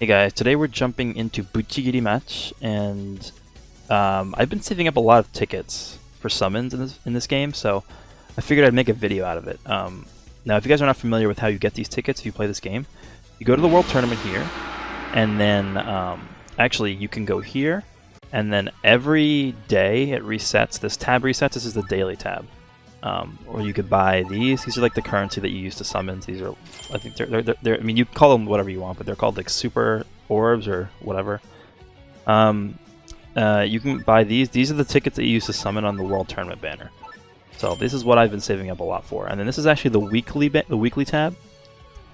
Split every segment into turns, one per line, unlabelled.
Hey guys, today we're jumping into Bucchigiri match, and I've been saving up a lot of tickets for summons in this game, so I figured I'd make a video out of it. Now, if you guys are not familiar with how you get these tickets if you play this game, you go to the World Tournament here, and then actually you can go here, and then every day it resets. This tab resets. This is the daily tab. Or you could buy these. These are like the currency that you use to summons. These are, I think they're I mean, you call them whatever you want, but they're called like super orbs or whatever. You can buy these. These are the tickets that you use to summon on the World Tournament banner. So this is what I've been saving up a lot for. And then this is actually the weekly tab.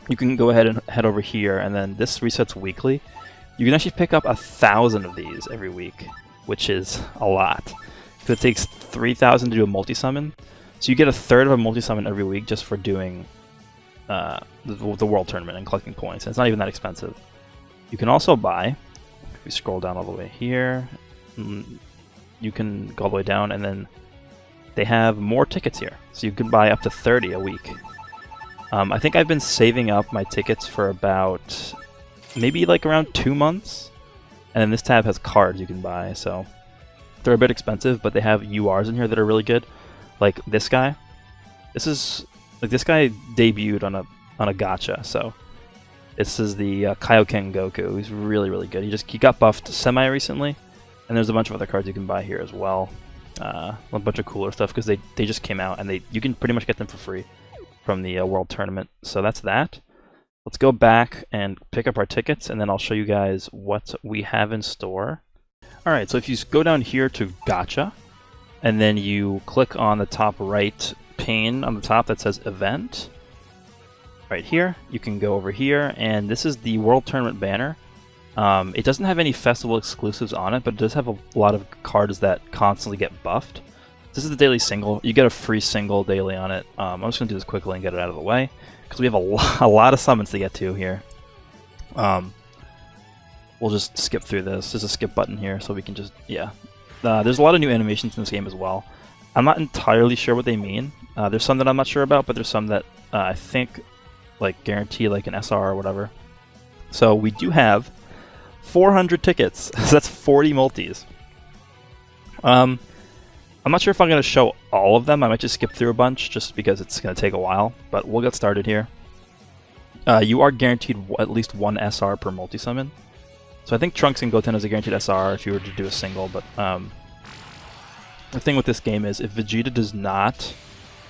You can go ahead and head over here, and then this resets weekly. You can actually pick up 1,000 of these every week, which is a lot. Because it takes 3,000 to do a multi-summon. So you get a third of a multi-summon every week just for doing the World Tournament and collecting points. And it's not even that expensive. You can also buy, if we scroll down all the way here, you can go all the way down, and then they have more tickets here. So you can buy up to 30 a week. I think I've been saving up my tickets for about maybe like around 2 months. And then this tab has cards you can buy, so they're a bit expensive, but they have URs in here that are really good. Like this guy. This guy debuted on a gacha, so this is the Kaioken Goku. He's really good. He got buffed semi recently, and there's a bunch of other cards you can buy here as well. A bunch of cooler stuff because they just came out, and you can pretty much get them for free from the World Tournament. So that's that. Let's go back and pick up our tickets, and then I'll show you guys what we have in store. Alright, so if you go down here to Gacha, and then you click on the top right pane on the top that says Event, right here, you can go over here, and this is the World Tournament banner. It doesn't have any festival exclusives on it, but it does have a lot of cards that constantly get buffed. This is the daily single. You get a free single daily on it. I'm just going to do this quickly and get it out of the way, because we have a lot of summons to get to here. We'll just skip through this. There's a skip button here, so we can just, yeah. There's a lot of new animations in this game as well. I'm not entirely sure what they mean. There's some that I'm not sure about, but there's some that I think like guarantee like an SR or whatever. So we do have 400 tickets. So that's 40 multis. I'm not sure if I'm going to show all of them. I might just skip through a bunch just because it's going to take a while, but we'll get started here. You are guaranteed at least one SR per multi-summon. So I think Trunks and Goten is a guaranteed SR if you were to do a single, but the thing with this game is if Vegeta does not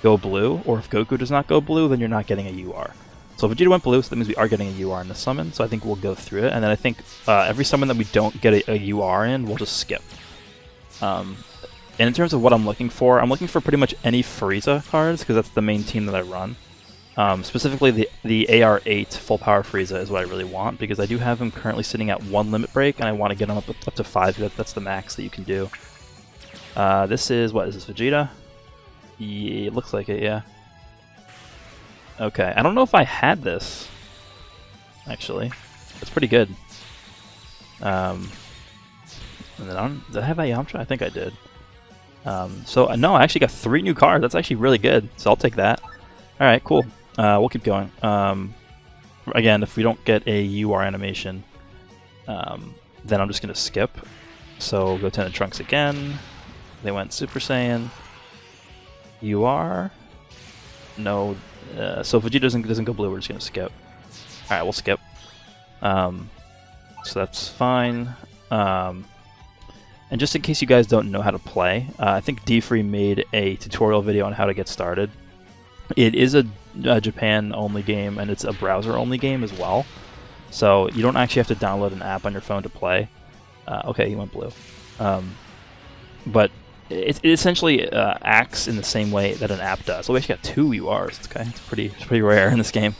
go blue, or if Goku does not go blue, then you're not getting a UR. So if Vegeta went blue, so that means we are getting a UR in the summon, so I think we'll go through it, and then I think every summon that we don't get a UR in, we'll just skip. And in terms of what I'm looking for pretty much any Frieza cards, because that's the main team that I run. Specifically, the AR8 full power Frieza is what I really want, because I do have him currently sitting at 1 limit break, and I want to get him up to 5. That's the max that you can do. This is, what is this, Vegeta? Yeah, it looks like it, yeah. Okay, I don't know if I had this, actually. It's pretty good. And then did I have a Yamcha? I think I did. So, no, I actually got 3 new cards. That's actually really good, so I'll take that. Alright, cool. We'll keep going. Again, if we don't get a UR animation, then I'm just going to skip. So, Goten and Trunks again. They went Super Saiyan. UR. No. So if Vegeta doesn't go blue, we're just going to skip. Alright, we'll skip. So that's fine. And just in case you guys don't know how to play, I think D-Free made a tutorial video on how to get started. It is a Japan-only game, and it's a browser-only game as well. So you don't actually have to download an app on your phone to play. Okay, he went blue. But it essentially acts in the same way that an app does. So we actually got 2 URs. Okay, it's pretty rare in this game.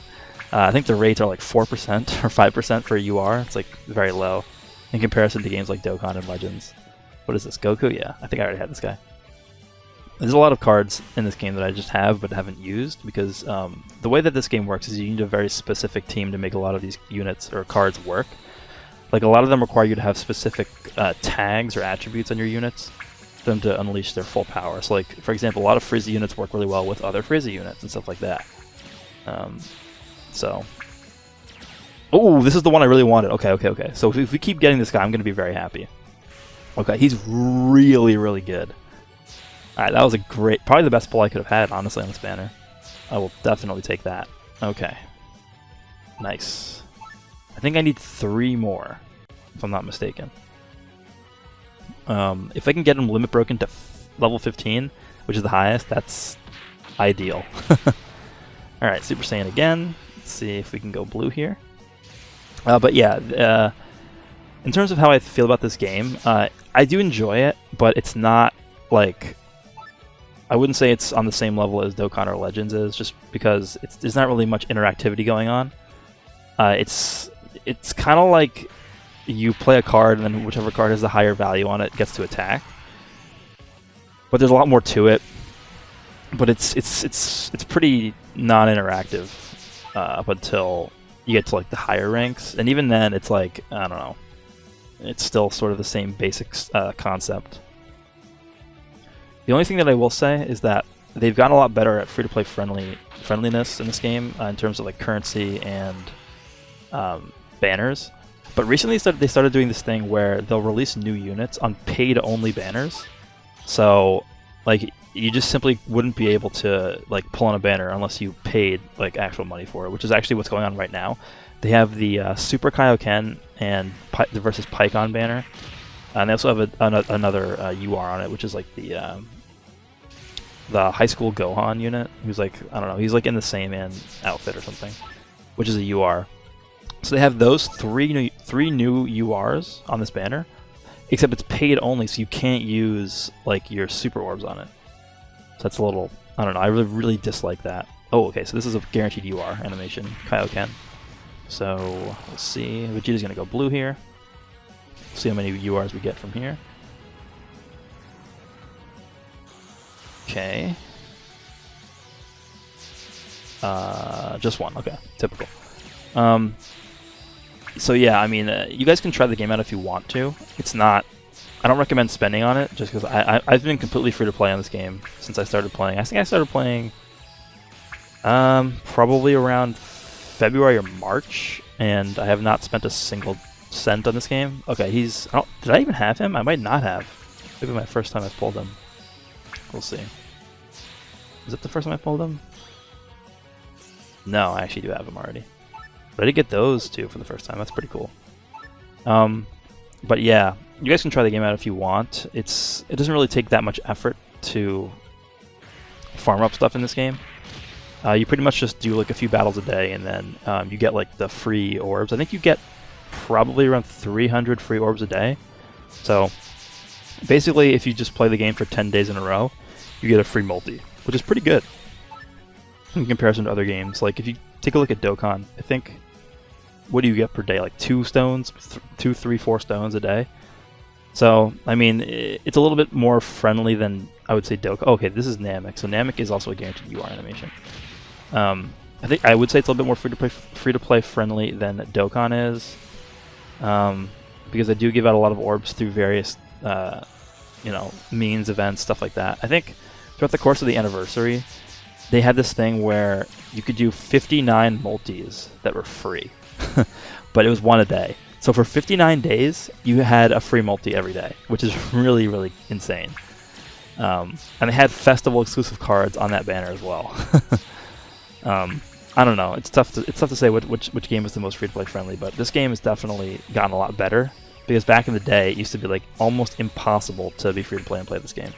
I think the rates are like 4% or 5% for a UR. It's like very low in comparison to games like Dokkan and Legends. What is this, Goku? Yeah, I think I already had this guy. There's a lot of cards in this game that I just have but haven't used, because the way that this game works is you need a very specific team to make a lot of these units or cards work. Like, a lot of them require you to have specific tags or attributes on your units for them to unleash their full power. So, like, for example, a lot of Frieza units work really well with other Frieza units and stuff like that. So Oh, this is the one I really wanted. Okay, okay, okay. So if we keep getting this guy, I'm going to be very happy. Okay, he's really, really good. Alright, that was a great... Probably the best pull I could have had, honestly, on this banner. I will definitely take that. Okay. Nice. I think I need 3 more, if I'm not mistaken. If I can get him limit broken to level 15, which is the highest, that's ideal. Alright, Super Saiyan again. Let's see if we can go blue here. But yeah, in terms of how I feel about this game, I do enjoy it, but it's not like... I wouldn't say it's on the same level as Dokkan or Legends is, just because there's not really much interactivity going on. It's kind of like you play a card, and then whichever card has the higher value on it gets to attack. But there's a lot more to it. But it's pretty non-interactive up until you get to like the higher ranks, and even then, it's like, I don't know. It's still sort of the same basic concept. The only thing that I will say is that they've gotten a lot better at free-to-play friendliness in this game in terms of like currency and banners. But recently they started doing this thing where they'll release new units on paid-only banners. So like you just simply wouldn't be able to like pull on a banner unless you paid like actual money for it, which is actually what's going on right now. They have the Super Kaioken and versus Pikkon banner. And they also have another UR on it, which is like the high school Gohan unit, who's like, I don't know, he's like in the Saiyan outfit or something, which is a UR. So they have those three new URs on this banner, except it's paid only, so you can't use like your super orbs on it. So that's a little, I don't know, I really dislike that. Oh, okay, so this is a guaranteed UR animation, Kaioken. So let's see, Vegeta's gonna go blue here. See how many URs we get from here. Okay. Just one. Okay, typical. So yeah, I mean, you guys can try the game out if you want to. It's not... I don't recommend spending on it, just because I've been completely free to play on this game since I started playing. I think I started playing probably around February or March, and I have not spent a single cent on this game. Okay, he's... did I even have him? I might not have. Maybe my first time I pulled him. We'll see. Is it the first time I pulled him? No, I actually do have him already. But I did get those two for the first time. That's pretty cool. But yeah, you guys can try the game out if you want. It doesn't really take that much effort to farm up stuff in this game. You pretty much just do like a few battles a day, and then you get like the free orbs. I think you get probably around 300 free orbs a day. So basically, if you just play the game for 10 days in a row, you get a free multi, which is pretty good in comparison to other games. Like if you take a look at Dokkan, I think, what do you get per day? Like 2 stones, 2, 3, 4 stones a day. So I mean, it's a little bit more friendly than I would say Dokkan. Okay, this is Namek, so Namek is also a guaranteed UR animation. I think I would say it's a little bit more free to play friendly than Dokkan is. Because they do give out a lot of orbs through various, means, events, stuff like that. I think throughout the course of the anniversary, they had this thing where you could do 59 multis that were free, but it was one a day. So for 59 days, you had a free multi every day, which is really, really insane. And they had festival exclusive cards on that banner as well. I don't know. It's tough to say which game is the most free-to-play friendly, but this game has definitely gotten a lot better, because back in the day, it used to be like almost impossible to be free-to-play and play this game.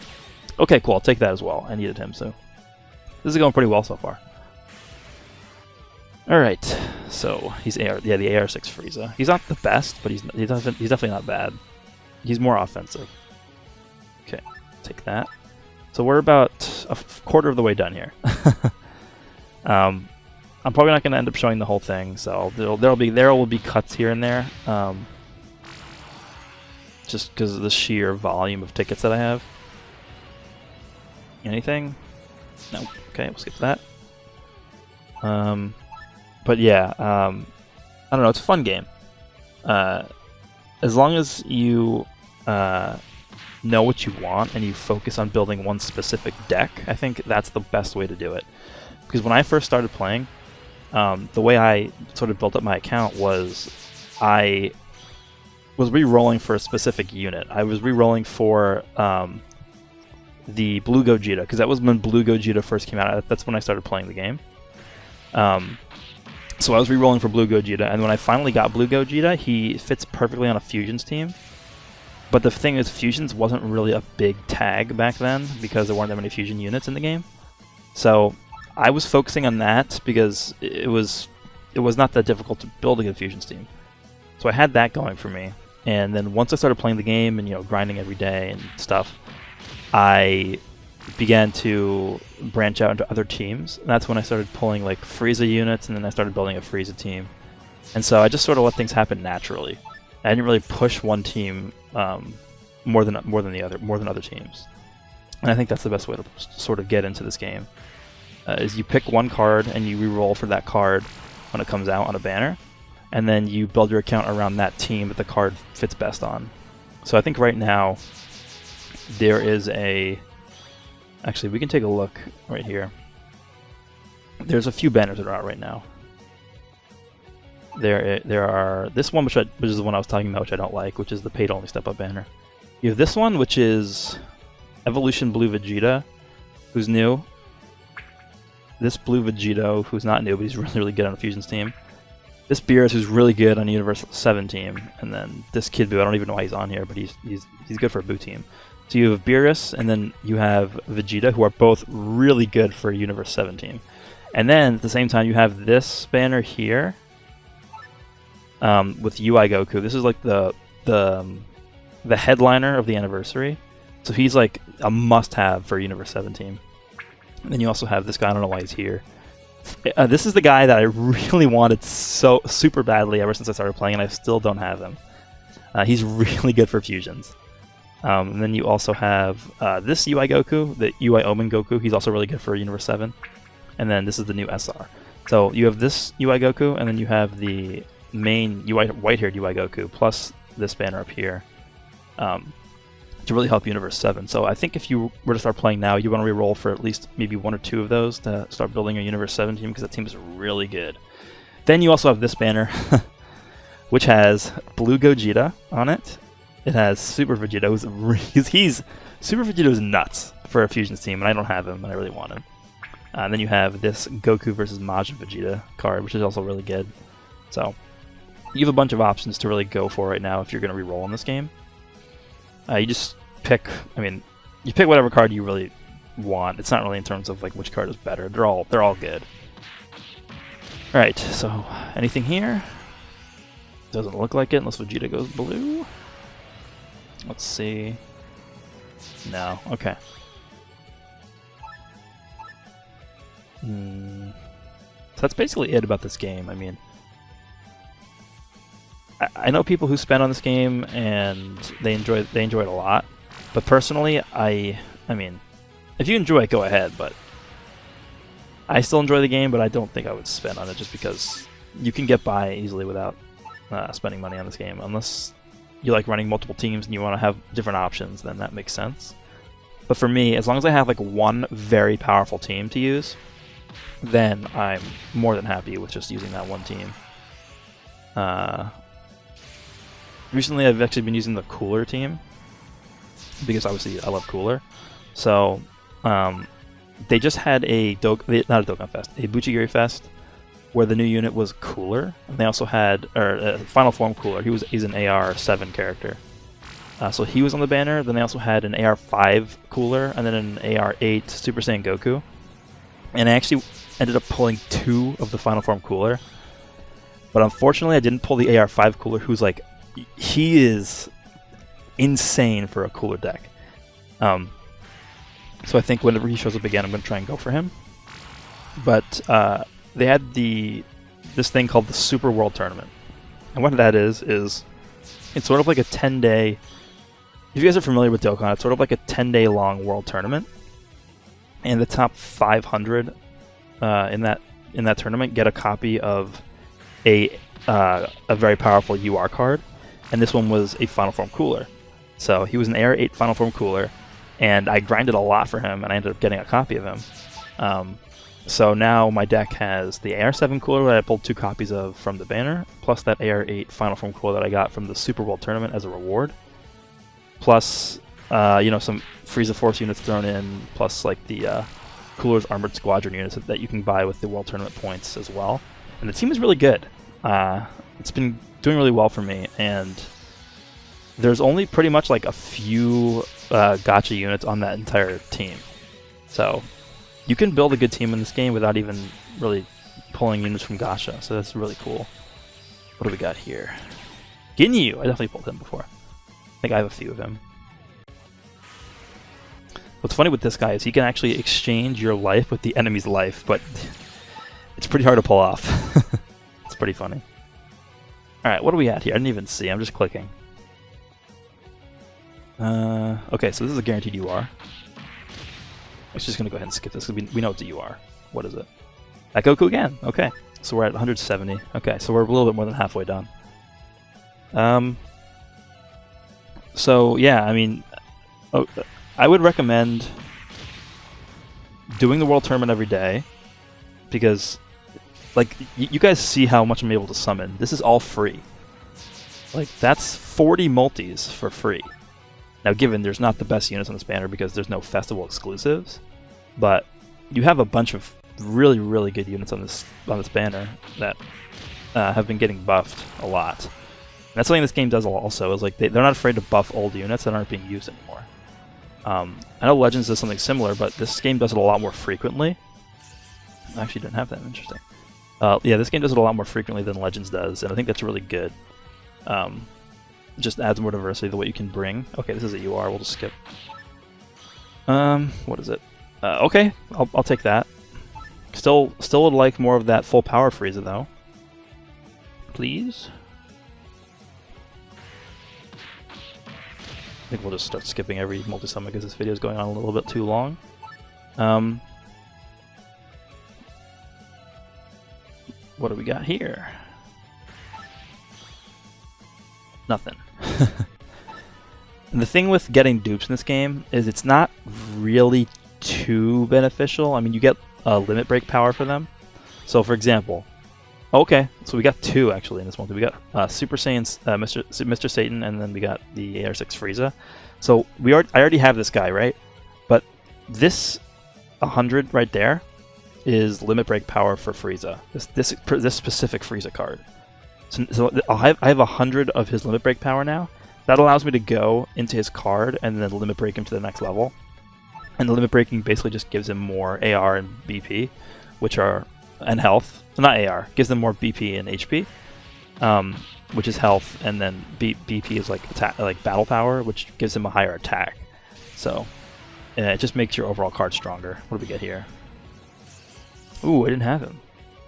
Okay, cool. I'll take that as well. I needed him, so this is going pretty well so far. All right, so he's the AR6 Frieza. He's not the best, but he's definitely not bad. He's more offensive. Okay, take that. So we're about a quarter of the way done here. I'm probably not going to end up showing the whole thing, so there will be cuts here and there, just because of the sheer volume of tickets that I have. Anything? No. Okay, we'll skip that. But yeah, I don't know. It's a fun game. As long as you know what you want and you focus on building one specific deck, I think that's the best way to do it. Because when I first started playing, the way I sort of built up my account was I was re-rolling for a specific unit. I was re-rolling for the Blue Gogeta, because that was when Blue Gogeta first came out. That's when I started playing the game. So I was re-rolling for Blue Gogeta, and when I finally got Blue Gogeta, he fits perfectly on a Fusions team. But the thing is, Fusions wasn't really a big tag back then, because there weren't that many Fusion units in the game. So I was focusing on that because it was not that difficult to build a good Fusions team. So I had that going for me. And then once I started playing the game and, you know, grinding every day and stuff, I began to branch out into other teams. And that's when I started pulling like Frieza units, and then I started building a Frieza team. And so I just sort of let things happen naturally. I didn't really push one team more than other teams. And I think that's the best way to sort of get into this game. Is you pick one card and you re-roll for that card when it comes out on a banner, and then you build your account around that team that the card fits best on. So I think right now there is a... Actually, we can take a look right here. There's a few banners that are out right now. There are this one, which is the one I was talking about, which I don't like, which is the paid-only step-up banner. You have this one, which is Evolution Blue Vegeta, who's new. This Blue Vegito, who's not new, but he's really, really good on a Fusions team. This Beerus, who's really good on a Universe 7 team. And then this Kid Buu, I don't even know why he's on here, but he's good for a Buu team. So you have Beerus, and then you have Vegeta, who are both really good for a Universe 7 team. And then, at the same time, you have this banner here with UI Goku. This is like the headliner of the anniversary. So he's like a must-have for a Universe 7 team. And then you also have this guy, I don't know why he's here. This is the guy that I really wanted so super badly ever since I started playing, and I still don't have him. He's really good for fusions. And then you also have this UI Goku, the UI Omen Goku. He's also really good for Universe 7. And then this is the new SR. So you have this UI Goku, and then you have the main white-haired UI Goku, plus this banner up here. To really help Universe 7. So I think if you were to start playing now, you want to re-roll for at least maybe one or two of those to start building a Universe 7 team, because that team is really good. Then you also have this banner, which has Blue Gogeta on it. It has Super Vegeta, Super Vegeta is nuts for a Fusions team, and I don't have him, and I really want him. And then you have this Goku versus Majin Vegeta card, which is also really good. So you have a bunch of options to really go for right now if you're going to re-roll in this game. You just pick, you pick whatever card you really want. It's not really in terms of like which card is better. They're all good. Alright, so anything here? Doesn't look like it unless Vegeta goes blue. Let's see. No, okay. So that's basically it about this game. I know people who spend on this game and they enjoy it a lot, but personally, I mean, if you enjoy it, go ahead. But I still enjoy the game, but I don't think I would spend on it just because you can get by easily without spending money on this game, unless you like running multiple teams and you want to have different options. Then that makes sense. But for me, as long as I have like one very powerful team to use, then I'm more than happy with just using that one team. Recently, I've actually been using the Cooler team, because obviously I love Cooler. So, they just had not a Dokkan Fest, a Bucchigiri Fest, where the new unit was Cooler. And they also had, Final Form Cooler. He's an AR-7 character. So he was on the banner. Then they also had an AR-5 Cooler, and then an AR-8 Super Saiyan Goku. And I actually ended up pulling 2 of the Final Form Cooler. But unfortunately, I didn't pull the AR-5 Cooler, who's like, he is insane for a Cooler deck. So I think whenever he shows up again, I'm going to try and go for him. But they had this thing called the Super World Tournament. And what that is it's sort of like a 10-day... If you guys are familiar with Dokkan, it's sort of like a 10-day long world tournament. And the top 500 in that tournament get a copy of a very powerful UR card. And this one was a Final Form Cooler. So he was an AR-8 Final Form Cooler, and I grinded a lot for him, and I ended up getting a copy of him. So now my deck has the AR7 cooler that I pulled 2 copies of from the banner, plus that AR8 Final Form cooler that I got from the Super World Tournament as a reward, plus some Frieza Force units thrown in, plus like the Cooler's Armored Squadron units that you can buy with the World Tournament points as well. And the team is really good. It's been doing really well for me, and there's only pretty much like a few gacha units on that entire team. So you can build a good team in this game without even really pulling units from gacha, so that's really cool. What do we got here? Ginyu! I definitely pulled him before. I think I have a few of him. What's funny with this guy is he can actually exchange your life with the enemy's life, but it's pretty hard to pull off. It's pretty funny. Alright, what do we at here? I didn't even see, I'm just clicking. Okay, so this is a guaranteed UR. I'm just going to go ahead and skip this because we know it's a UR. What is it? At Goku again! Okay, so we're at 170. Okay, so we're a little bit more than halfway done. So, yeah, I mean, I would recommend doing the World Tournament every day because, like, you guys see how much I'm able to summon. This is all free. Like, that's 40 multis for free. Now, given there's not the best units on this banner because there's no festival exclusives, but you have a bunch of really, really good units on this banner that have been getting buffed a lot. And that's something this game does also, is like they're not afraid to buff old units that aren't being used anymore. I know Legends does something similar, but this game does it a lot more frequently. I actually didn't have that. Interesting. Yeah, this game does it a lot more frequently than Legends does, and I think that's really good. Just adds more diversity to what you can bring. Okay, this is a UR. We'll just skip. What is it? Okay, I'll take that. Still would like more of that full power Frieza though. Please. I think we'll just start skipping every multi-summon because this video is going on a little bit too long. What do we got here? Nothing. And the thing with getting dupes in this game is it's not really too beneficial. I mean, you get limit break power for them. So, for example, okay, so we got 2 actually in this one. We got Super Saiyan's Mr. Satan, and then we got the AR6 Frieza. So I already have this guy, right? But this 100 right there is limit break power for Frieza. This specific Frieza card. So I have 100 of his limit break power now. That allows me to go into his card and then limit break him to the next level. And the limit breaking basically just gives him more AR and BP, and health. So not AR, gives them more BP and HP, which is health, and then BP is like battle power, which gives him a higher attack. So it just makes your overall card stronger. What do we get here? Ooh, I didn't have him.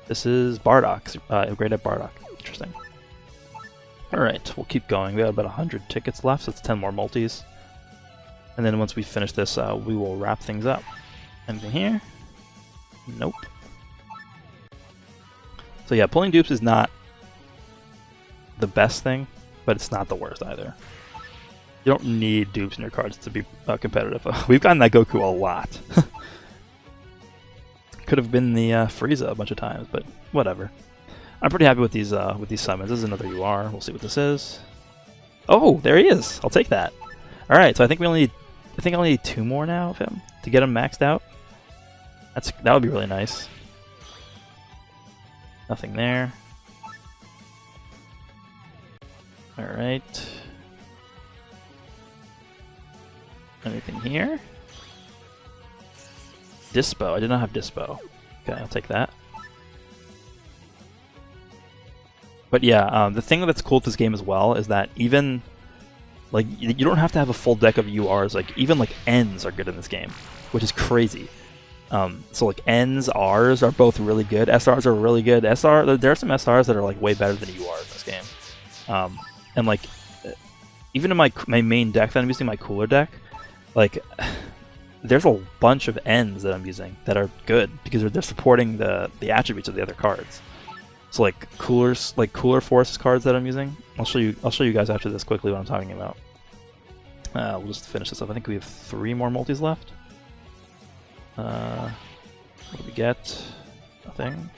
This is Bardock, Great at Bardock. Interesting. Alright, we'll keep going. We have about 100 tickets left, so it's 10 more multis. And then once we finish this, we will wrap things up. Anything here? Nope. So yeah, pulling dupes is not the best thing, but it's not the worst either. You don't need dupes in your cards to be competitive. We've gotten that Goku a lot. Could have been the Frieza a bunch of times, but whatever. I'm pretty happy with these summons. This is another UR. We'll see what this is. Oh, there he is. I'll take that. All right, so I think I only need 2 more now of him to get him maxed out. That would be really nice. Nothing there. All right. Anything here? Dispo. I did not have Dispo. Okay, I'll take that. But yeah, the thing that's cool with this game as well is that even, like, you don't have to have a full deck of URs. Like, even, like, Ns are good in this game, which is crazy. So, like, Ns, Rs are both really good. SRs are really good. There are some SRs that are, like, way better than URs in this game. And, like, even in my main deck that I'm using, my cooler deck, like, there's a bunch of Ns that I'm using that are good because they're supporting the attributes of the other cards. So like Cooler Force cards that I'm using, I'll show you guys after this quickly what I'm talking about. We'll just finish this up. I think we have 3 more multis left. What do we get? Nothing.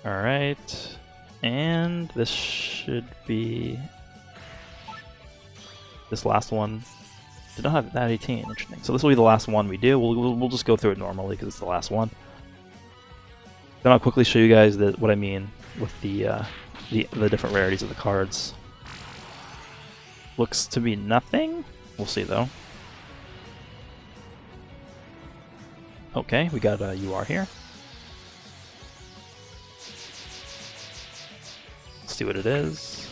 Alright. And this should be... This last one did not have that 18. Interesting. So this will be the last one we do. We'll just go through it normally because it's the last one. Then I'll quickly show you guys what I mean with the different rarities of the cards. Looks to be nothing. We'll see though. Okay, we got a UR here. Let's see what it is.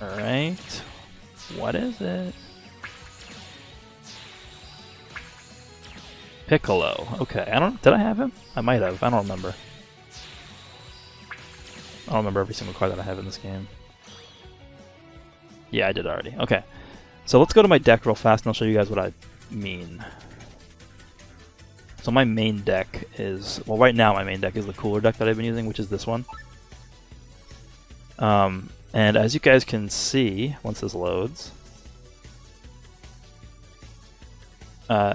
Alright. What is it? Piccolo. Okay, did I have him? I might have. I don't remember. I don't remember every single card that I have in this game. Yeah, I did already. Okay. So let's go to my deck real fast and I'll show you guys what I mean. So my main deck is... Well, right now my main deck is the cooler deck that I've been using, which is this one. And as you guys can see, once this loads...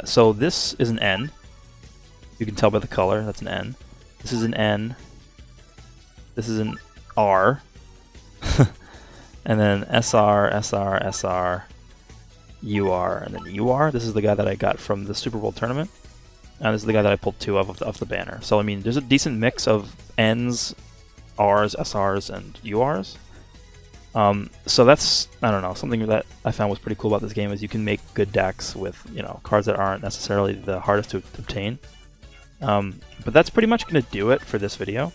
so this is an N. You can tell by the color, that's an N. This is an N. This is an R. And then SR, SR, SR, UR, and then UR. This is the guy that I got from the Super Bowl tournament. And this is the guy that I pulled 2 of the banner. So, I mean, there's a decent mix of Ns, Rs, SRs, and URs. So that's, I don't know, something that I found was pretty cool about this game is you can make good decks with, you know, cards that aren't necessarily the hardest to obtain. But that's pretty much going to do it for this video.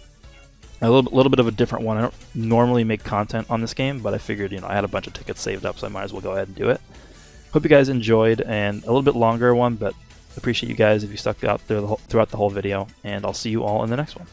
A little bit of a different one. I don't normally make content on this game, but I figured, you know, I had a bunch of tickets saved up, so I might as well go ahead and do it. Hope you guys enjoyed, and a little bit longer one, but appreciate you guys if you stuck out there throughout the whole video, and I'll see you all in the next one.